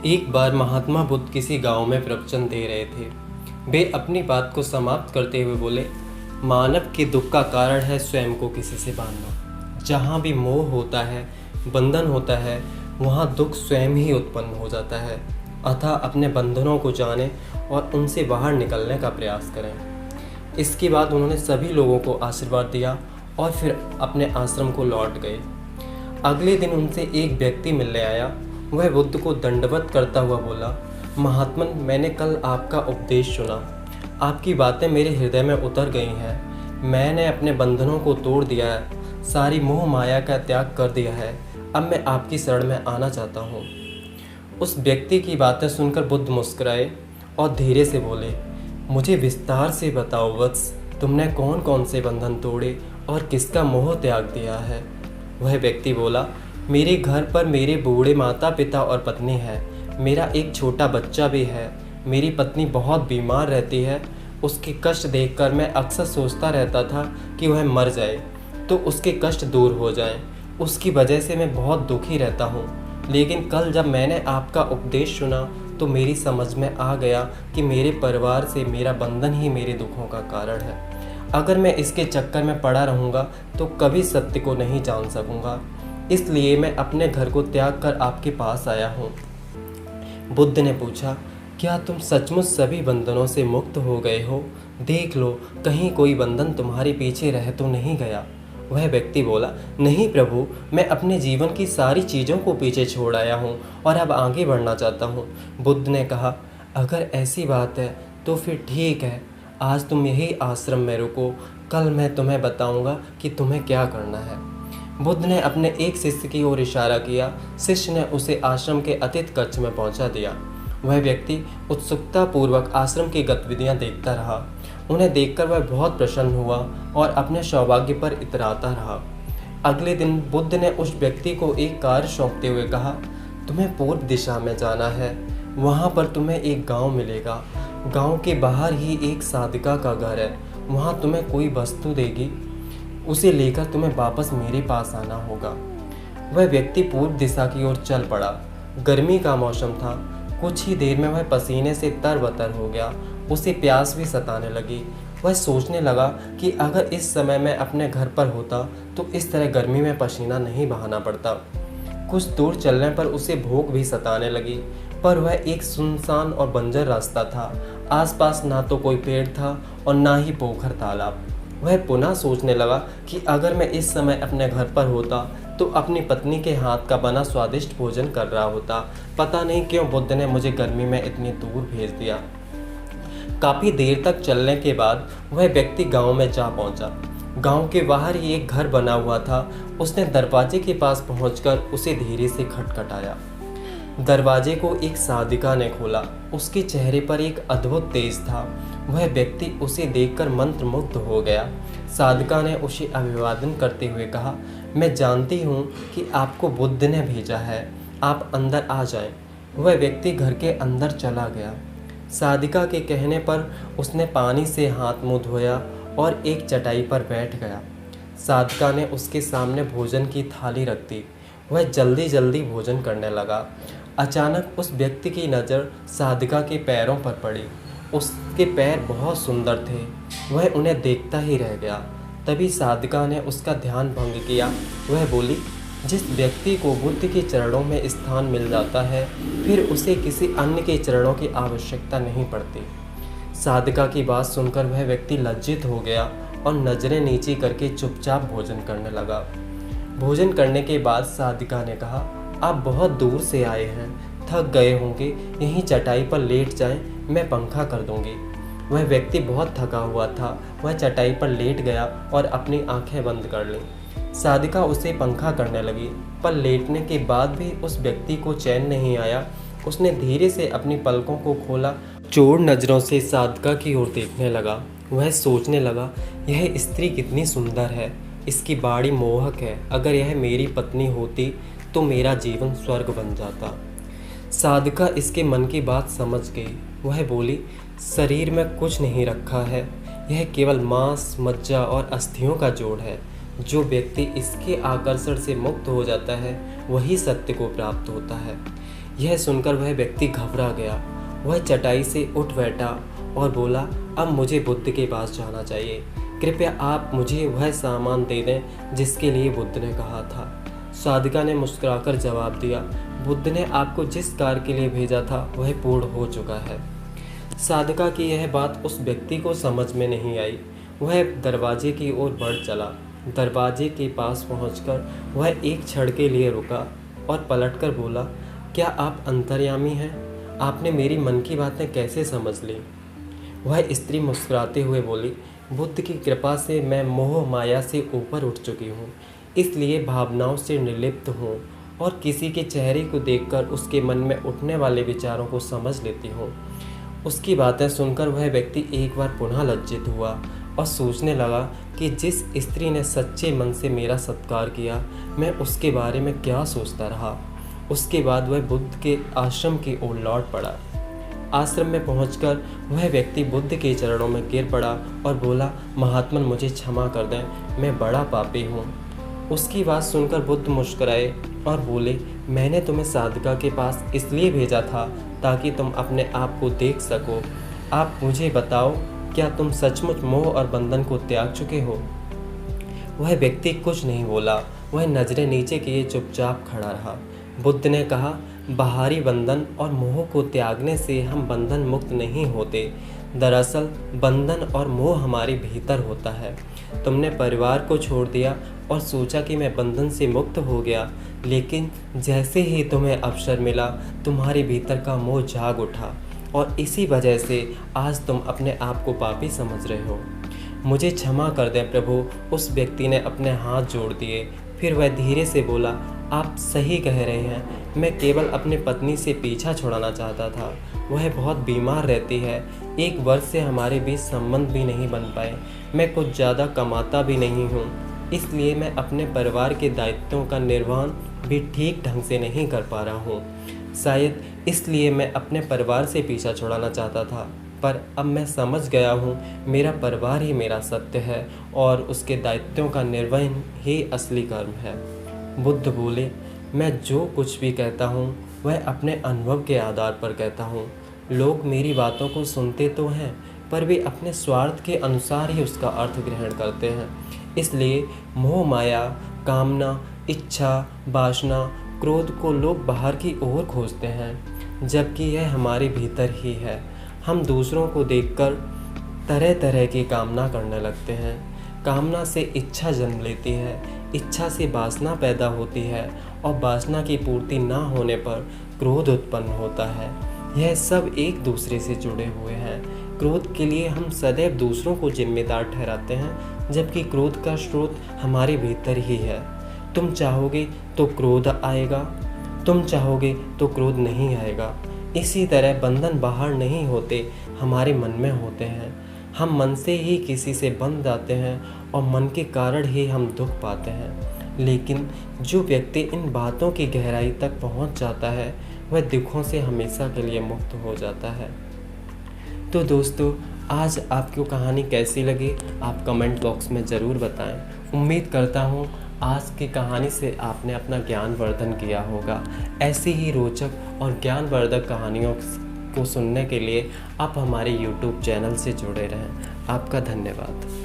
एक बार महात्मा बुद्ध किसी गांव में प्रवचन दे रहे थे। वे अपनी बात को समाप्त करते हुए बोले, मानव के दुख का कारण है स्वयं को किसी से बांधना। जहाँ भी मोह होता है, बंधन होता है, वहाँ दुख स्वयं ही उत्पन्न हो जाता है। अतः अपने बंधनों को जानें और उनसे बाहर निकलने का प्रयास करें। इसके बाद उन्होंने सभी लोगों को आशीर्वाद दिया और फिर अपने आश्रम को लौट गए। अगले दिन उनसे एक व्यक्ति मिलने आया। वह बुद्ध को दंडवत करता हुआ बोला, महात्मन, मैंने कल आपका उपदेश सुना। आपकी बातें मेरे हृदय में उतर गई हैं। मैंने अपने बंधनों को तोड़ दिया है, सारी मोह माया का त्याग कर दिया है। अब मैं आपकी शरण में आना चाहता हूँ। उस व्यक्ति की बातें सुनकर बुद्ध मुस्कुराए और धीरे से बोले, मुझे विस्तार से बताओ वत्स, तुमने कौन कौन से बंधन तोड़े और किसका मोह त्याग दिया है। वह व्यक्ति बोला, मेरे घर पर मेरे बूढ़े माता पिता और पत्नी है। मेरा एक छोटा बच्चा भी है। मेरी पत्नी बहुत बीमार रहती है। उसके कष्ट देखकर मैं अक्सर सोचता रहता था कि वह मर जाए तो उसके कष्ट दूर हो जाएं। उसकी वजह से मैं बहुत दुखी रहता हूँ। लेकिन कल जब मैंने आपका उपदेश सुना तो मेरी समझ में आ गया कि मेरे परिवार से मेरा बंधन ही मेरे दुखों का कारण है। अगर मैं इसके चक्कर में पड़ा रहूँगा तो कभी सत्य को नहीं जान सकूँगा। इसलिए मैं अपने घर को त्याग कर आपके पास आया हूँ। बुद्ध ने पूछा, क्या तुम सचमुच सभी बंधनों से मुक्त हो गए हो? देख लो, कहीं कोई बंधन तुम्हारे पीछे रह तो नहीं गया। वह व्यक्ति बोला, नहीं प्रभु, मैं अपने जीवन की सारी चीज़ों को पीछे छोड़ आया हूँ और अब आगे बढ़ना चाहता हूँ। बुद्ध ने कहा, अगर ऐसी बात है तो फिर ठीक है, आज तुम यही आश्रम में रुको। कल मैं तुम्हें बताऊँगा कि तुम्हें क्या करना है। बुद्ध ने अपने एक शिष्य की ओर इशारा किया। शिष्य ने उसे आश्रम के अतिथि कक्ष में पहुंचा दिया। वह व्यक्ति उत्सुकता पूर्वक आश्रम की गतिविधियां देखता रहा। उन्हें देखकर वह बहुत प्रसन्न हुआ और अपने सौभाग्य पर इतराता रहा। अगले दिन बुद्ध ने उस व्यक्ति को एक कार्य सौंपते हुए कहा, तुम्हें पूर्व दिशा में जाना है। वहाँ पर तुम्हें एक गाँव मिलेगा। गाँव के बाहर ही एक साधिका का घर है। वहाँ तुम्हें कोई वस्तु देगी, उसे लेकर तुम्हें वापस मेरे पास आना होगा। वह व्यक्ति पूर्व दिशा की ओर चल पड़ा। गर्मी का मौसम था। कुछ ही देर में वह पसीने से तरबतर हो गया। उसे प्यास भी सताने लगी। वह सोचने लगा कि अगर इस समय मैं अपने घर पर होता तो इस तरह गर्मी में पसीना नहीं बहाना पड़ता। कुछ दूर चलने पर उसे भूख भी सताने लगी, पर वह एक सुनसान और बंजर रास्ता था। आसपास ना तो कोई पेड़ था और ना ही पोखर तालाब। वह पुनः सोचने लगा कि अगर मैं इस समय अपने घर पर होता तो अपनी पत्नी के हाथ का बना स्वादिष्ट भोजन कर रहा होता। पता नहीं क्यों बुद्ध ने मुझे गर्मी में इतनी दूर भेज दिया। काफ़ी देर तक चलने के बाद वह व्यक्ति गांव में जा पहुंचा। गांव के बाहर ही एक घर बना हुआ था। उसने दरवाजे के पास पहुंचकर उसे धीरे से खटखटाया। दरवाजे को एक साधिका ने खोला। उसके चेहरे पर एक अद्भुत तेज था। वह व्यक्ति उसे देखकर मंत्रमुग्ध हो गया। साधिका ने उसे अभिवादन करते हुए कहा, मैं जानती हूँ कि आपको बुद्ध ने भेजा है, आप अंदर आ जाएं। वह व्यक्ति घर के अंदर चला गया। साधिका के कहने पर उसने पानी से हाथ मुँह धोया और एक चटाई पर बैठ गया। साधिका ने उसके सामने भोजन की थाली रख दी। वह जल्दी जल्दी भोजन करने लगा। अचानक उस व्यक्ति की नज़र साधिका के पैरों पर पड़ी। उसके पैर बहुत सुंदर थे। वह उन्हें देखता ही रह गया। तभी साधिका ने उसका ध्यान भंग किया। वह बोली, जिस व्यक्ति को बुद्ध के चरणों में स्थान मिल जाता है फिर उसे किसी अन्य के चरणों की आवश्यकता नहीं पड़ती। साधिका की बात सुनकर वह व्यक्ति लज्जित हो गया और नज़रें नीची करके चुपचाप भोजन करने लगा। भोजन करने के बाद साधिका ने कहा, आप बहुत दूर से आए हैं, थक गए होंगे, यहीं चटाई पर लेट जाएं, मैं पंखा कर दूंगी। वह व्यक्ति बहुत थका हुआ था। वह चटाई पर लेट गया और अपनी आंखें बंद कर लीं। साधिका उसे पंखा करने लगी, पर लेटने के बाद भी उस व्यक्ति को चैन नहीं आया। उसने धीरे से अपनी पलकों को खोला, चोर नज़रों से साधिका की ओर देखने लगा। वह सोचने लगा, यह स्त्री कितनी सुंदर है, इसकी बाड़ी मोहक है। अगर यह मेरी पत्नी होती तो मेरा जीवन स्वर्ग बन जाता। साधिका इसके मन की बात समझ गई। वह बोली, शरीर में कुछ नहीं रखा है, यह केवल मांस, मज्जा और अस्थियों का जोड़ है। जो व्यक्ति इसके आकर्षण से मुक्त हो जाता है वही सत्य को प्राप्त होता है। यह सुनकर वह व्यक्ति घबरा गया। वह चटाई से उठ बैठा और बोला, अब मुझे बुद्ध के पास जाना चाहिए। कृपया आप मुझे वह सामान दे दें जिसके लिए बुद्ध ने कहा था। साधिका ने मुस्कुराकर जवाब दिया, बुद्ध ने आपको जिस कार्य के लिए भेजा था वह पूर्ण हो चुका है। साधिका की यह बात उस व्यक्ति को समझ में नहीं आई। वह दरवाजे की ओर बढ़ चला। दरवाजे के पास पहुंचकर वह एक क्षण के लिए रुका और पलटकर बोला, क्या आप अंतर्यामी हैं? आपने मेरी मन की बातें कैसे समझ ली? वह स्त्री मुस्कुराते हुए बोली, बुद्ध की कृपा से मैं मोह माया से ऊपर उठ चुकी हूँ, इसलिए भावनाओं से निर्लिप्त हूँ और किसी के चेहरे को देखकर उसके मन में उठने वाले विचारों को समझ लेती हूँ। उसकी बातें सुनकर वह व्यक्ति एक बार पुनः लज्जित हुआ और सोचने लगा कि जिस स्त्री ने सच्चे मन से मेरा सत्कार किया, मैं उसके बारे में क्या सोचता रहा। उसके बाद वह बुद्ध के आश्रम की ओर लौट पड़ा। आश्रम में पहुंचकर वह व्यक्ति बुद्ध के चरणों में गिर पड़ा और बोला, महात्मन मुझे क्षमा कर दें, मैं बड़ा पापी हूँ। उसकी बात सुनकर बुद्ध मुस्कुराए और बोले, मैंने तुम्हें साधिका के पास इसलिए भेजा था ताकि तुम अपने आप को देख सको। आप मुझे बताओ, क्या तुम सचमुच मोह और बंधन को त्याग चुके हो? वह व्यक्ति कुछ नहीं बोला। वह नजरें नीचे किए चुपचाप खड़ा रहा। बुद्ध ने कहा, बाहरी बंधन और मोह को त्यागने से हम बंधन मुक्त नहीं होते। दरअसल बंधन और मोह हमारे भीतर होता है। तुमने परिवार को छोड़ दिया और सोचा कि मैं बंधन से मुक्त हो गया, लेकिन जैसे ही तुम्हें अवसर मिला तुम्हारे भीतर का मोह जाग उठा और इसी वजह से आज तुम अपने आप को पापी समझ रहे हो। मुझे क्षमा कर दें प्रभु। उस व्यक्ति ने अपने हाथ जोड़ दिए। फिर वह धीरे से बोला, आप सही कह रहे हैं, मैं केवल अपनी पत्नी से पीछा छुड़ाना चाहता था। वह बहुत बीमार रहती है। 1 वर्ष से हमारे बीच संबंध भी नहीं बन पाए। मैं कुछ ज़्यादा कमाता भी नहीं हूँ, इसलिए मैं अपने परिवार के दायित्वों का निर्वहन भी ठीक ढंग से नहीं कर पा रहा हूँ। शायद इसलिए मैं अपने परिवार से पीछा छुड़ाना चाहता था, पर अब मैं समझ गया हूँ मेरा परिवार ही मेरा सत्य है और उसके दायित्वों का निर्वहन ही असली कर्म है। बुद्ध बोले, मैं जो कुछ भी कहता हूँ वह अपने अनुभव के आधार पर कहता हूँ। लोग मेरी बातों को सुनते तो हैं, पर वे अपने स्वार्थ के अनुसार ही उसका अर्थ ग्रहण करते हैं। इसलिए मोह माया, कामना, इच्छा, वासना, क्रोध को लोग बाहर की ओर खोजते हैं, जबकि यह हमारे भीतर ही है। हम दूसरों को देखकर तरह तरह की कामना करने लगते हैं। कामना से इच्छा जन्म लेती है, इच्छा से वासना पैदा होती है और वासना की पूर्ति ना होने पर क्रोध उत्पन्न होता है। यह सब एक दूसरे से जुड़े हुए हैं। क्रोध के लिए हम सदैव दूसरों को जिम्मेदार ठहराते हैं, जबकि क्रोध का स्रोत हमारे भीतर ही है। तुम चाहोगे तो क्रोध आएगा, तुम चाहोगे तो क्रोध नहीं आएगा। इसी तरह बंधन बाहर नहीं होते, हमारे मन में होते हैं। हम मन से ही किसी से बंध जाते हैं और मन के कारण ही हम दुख पाते हैं। लेकिन जो व्यक्ति इन बातों की गहराई तक पहुंच जाता है वह दुखों से हमेशा के लिए मुक्त हो जाता है। तो दोस्तों, आज आपको कहानी कैसी लगी आप कमेंट बॉक्स में ज़रूर बताएं। उम्मीद करता हूँ आज की कहानी से आपने अपना ज्ञानवर्धन किया होगा। ऐसी ही रोचक और ज्ञानवर्धक कहानियों को सुनने के लिए आप हमारे YouTube चैनल से जुड़े रहें। आपका धन्यवाद।